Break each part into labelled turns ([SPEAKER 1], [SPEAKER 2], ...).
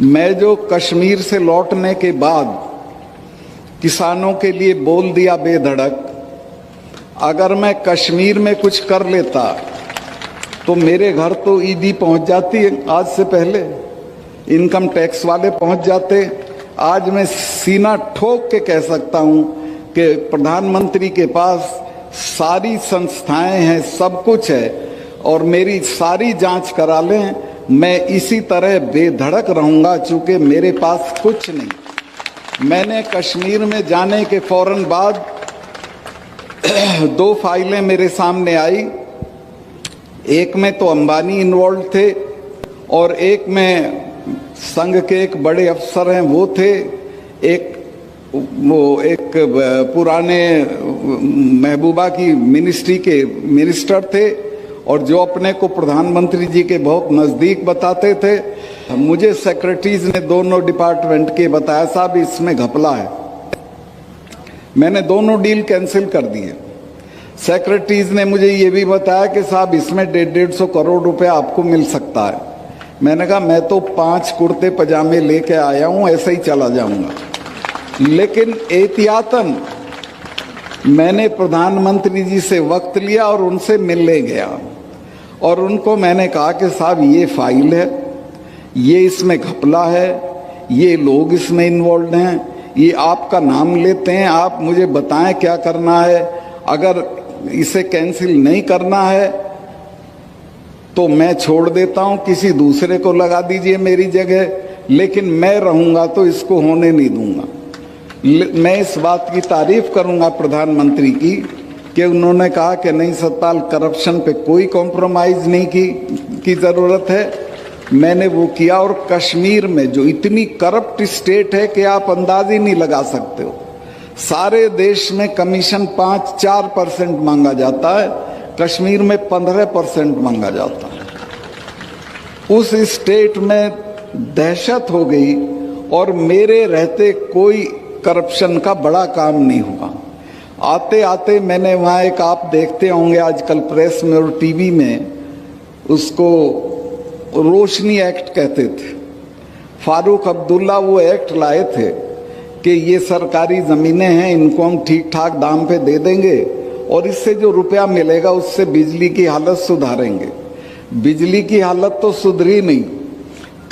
[SPEAKER 1] मैं जो कश्मीर से लौटने के बाद किसानों के लिए बोल दिया बेधड़क, अगर मैं कश्मीर में कुछ कर लेता तो मेरे घर तो ईडी पहुंच जाती आज से पहले, इनकम टैक्स वाले पहुंच जाते। आज मैं सीना ठोक के कह सकता हूं कि प्रधानमंत्री के पास सारी संस्थाएं हैं, सब कुछ है, और मेरी सारी जांच करा लें, मैं इसी तरह बेधड़क रहूंगा, चूंकि मेरे पास कुछ नहीं। मैंने कश्मीर में जाने के फौरन बाद 2 फाइलें मेरे सामने आई। एक में तो अंबानी इन्वॉल्व थे और एक में संघ के एक बड़े अफसर हैं वो थे, एक पुराने महबूबा की मिनिस्ट्री के मिनिस्टर थे और जो अपने को प्रधानमंत्री जी के बहुत नज़दीक बताते थे। मुझे सेक्रेटरीज ने दोनों डिपार्टमेंट के बताया, साहब इसमें घपला है। मैंने दोनों डील कैंसिल कर दिए। सेक्रेटरीज ने मुझे ये भी बताया कि साहब इसमें 150 करोड़ रुपए आपको मिल सकता है। मैंने कहा मैं तो 5 कुर्ते पजामे लेके आया हूं, ऐसे ही चला जाऊंगा। लेकिन एहतियातन मैंने प्रधानमंत्री जी से वक्त लिया और उनसे मिलने गया और उनको मैंने कहा कि साहब ये फाइल है, ये इसमें घपला है, ये लोग इसमें इन्वॉल्व हैं, ये आपका नाम लेते हैं, आप मुझे बताएं क्या करना है। अगर इसे कैंसिल नहीं करना है तो मैं छोड़ देता हूं, किसी दूसरे को लगा दीजिए मेरी जगह, लेकिन मैं रहूंगा तो इसको होने नहीं दूंगा। मैं इस बात की तारीफ करूंगा प्रधानमंत्री की कि उन्होंने कहा कि नहीं सतपाल, करप्शन पे कोई कॉम्प्रोमाइज नहीं की जरूरत है। मैंने वो किया और कश्मीर में जो इतनी करप्ट स्टेट है कि आप अंदाज ही नहीं लगा सकते हो। सारे देश में कमीशन 5-4% मांगा जाता है, कश्मीर में 15% मांगा जाता है। उस स्टेट में दहशत हो गई और मेरे रहते कोई करप्शन का बड़ा काम नहीं हुआ। आते आते मैंने वहाँ एक, आप देखते होंगे आजकल प्रेस में और टीवी में, उसको रोशनी एक्ट कहते थे। फारूक अब्दुल्ला वो एक्ट लाए थे कि ये सरकारी ज़मीनें हैं, इनको हम ठीक ठाक दाम पे दे देंगे और इससे जो रुपया मिलेगा उससे बिजली की हालत सुधारेंगे। बिजली की हालत तो सुधरी नहीं।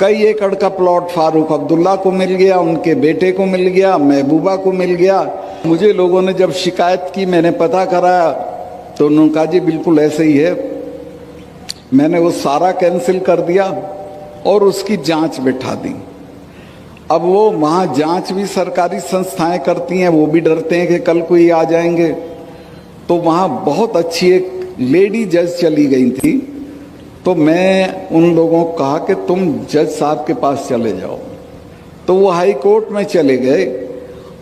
[SPEAKER 1] कई एकड़ का प्लॉट फारूक अब्दुल्ला को मिल गया, उनके बेटे को मिल गया, महबूबा को मिल गया। मुझे लोगों ने जब शिकायत की, मैंने पता कराया तो उन्होंने कहा जी बिल्कुल ऐसे ही है। मैंने वो सारा कैंसिल कर दिया और उसकी जांच बिठा दी। अब वो वहाँ जांच भी सरकारी संस्थाएं करती हैं, वो भी डरते हैं कि कल कोई आ जाएंगे। तो वहाँ बहुत अच्छी एक लेडी जज चली गई थी, तो मैं उन लोगों को कहा कि तुम जज साहब के पास चले जाओ। तो वो हाई कोर्ट में चले गए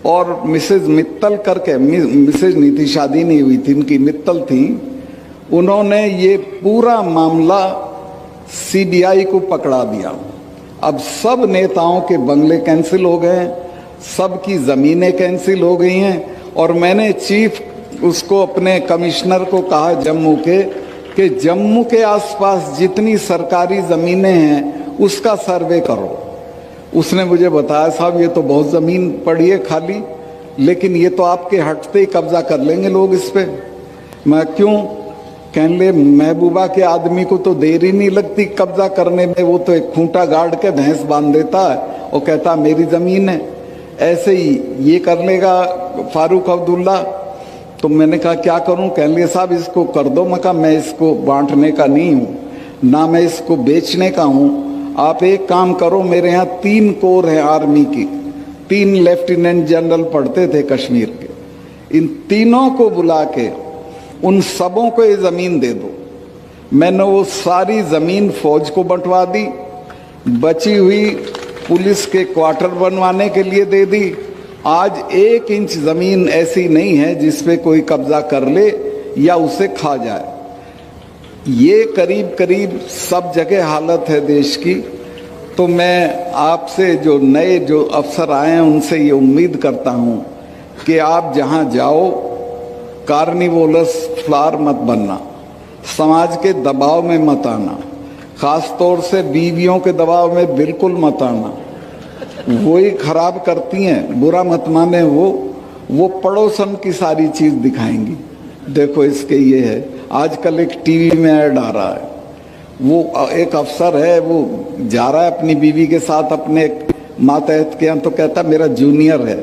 [SPEAKER 1] और मिसेज मित्तल करके, मिसेज नीति शादी नहीं हुई थी, उनकी मित्तल थी, उन्होंने ये पूरा मामला सीबीआई को पकड़ा दिया। अब सब नेताओं के बंगले कैंसिल हो गए, सबकी ज़मीनें कैंसिल हो गई हैं। और मैंने चीफ उसको, अपने कमिश्नर को कहा जम्मू के, कि जम्मू के आसपास जितनी सरकारी ज़मीनें हैं उसका सर्वे करो। उसने मुझे बताया साहब ये तो बहुत ज़मीन पड़ी है खाली, लेकिन ये तो आपके हटते ही कब्जा कर लेंगे लोग इस पे। मैं क्यों? कहने लगे महबूबा के आदमी को तो देर ही नहीं लगती कब्जा करने में, वो तो एक खूंटा गाड़ के भैंस बांध देता है और कहता मेरी ज़मीन है। ऐसे ही ये कर लेगा फारूक अब्दुल्ला। तो मैंने कहा क्या करूं? कहने लगे साहब इसको कर दो। मैं कहा मैं इसको बांटने का नहीं हूँ, ना मैं इसको बेचने का हूँ। आप एक काम करो, मेरे यहाँ 3 कोर हैं आर्मी की, 3 लेफ्टिनेंट जनरल पढ़ते थे कश्मीर के, इन तीनों को बुला के उन सबों को ये ज़मीन दे दो। मैंने वो सारी ज़मीन फौज को बंटवा दी, बची हुई पुलिस के क्वार्टर बनवाने के लिए दे दी। आज 1 इंच ज़मीन ऐसी नहीं है जिस पे कोई कब्जा कर ले या उसे खा जाए। ये करीब करीब सब जगह हालत है देश की। तो मैं आपसे, जो नए जो अफसर आए हैं, उनसे ये उम्मीद करता हूँ कि आप जहाँ जाओ कार्निवोलस फ्लावर मत बनना, समाज के दबाव में मत आना, खास तौर से बीवियों के दबाव में बिल्कुल मत आना। वही खराब करती हैं, बुरा मत माने। वो पड़ोसन की सारी चीज दिखाएंगी। देखो इसके ये है, आजकल एक टीवी में ऐड आ रहा है, वो एक अफसर है, वो जा रहा है अपनी बीवी के साथ अपने मातहत के यहाँ, तो कहता मेरा जूनियर है,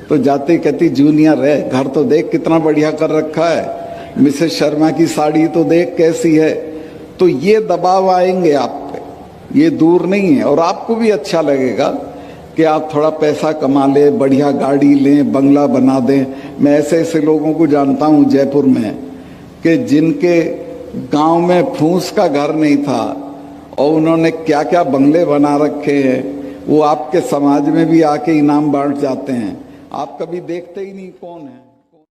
[SPEAKER 1] तो जाते कहती जूनियर है, घर तो देख कितना बढ़िया कर रखा है, मिसेस शर्मा की साड़ी तो देख कैसी है। तो ये दबाव आएंगे आप पे, ये दूर नहीं है। और आपको भी अच्छा लगेगा कि आप थोड़ा पैसा कमा ले, बढ़िया गाड़ी लें, बंगला बना दें। मैं ऐसे ऐसे लोगों को जानता हूँ जयपुर में कि जिनके गांव में फूस का घर नहीं था और उन्होंने क्या क्या बंगले बना रखे हैं, वो आपके समाज में भी आके इनाम बांट जाते हैं। आप कभी देखते ही नहीं कौन है।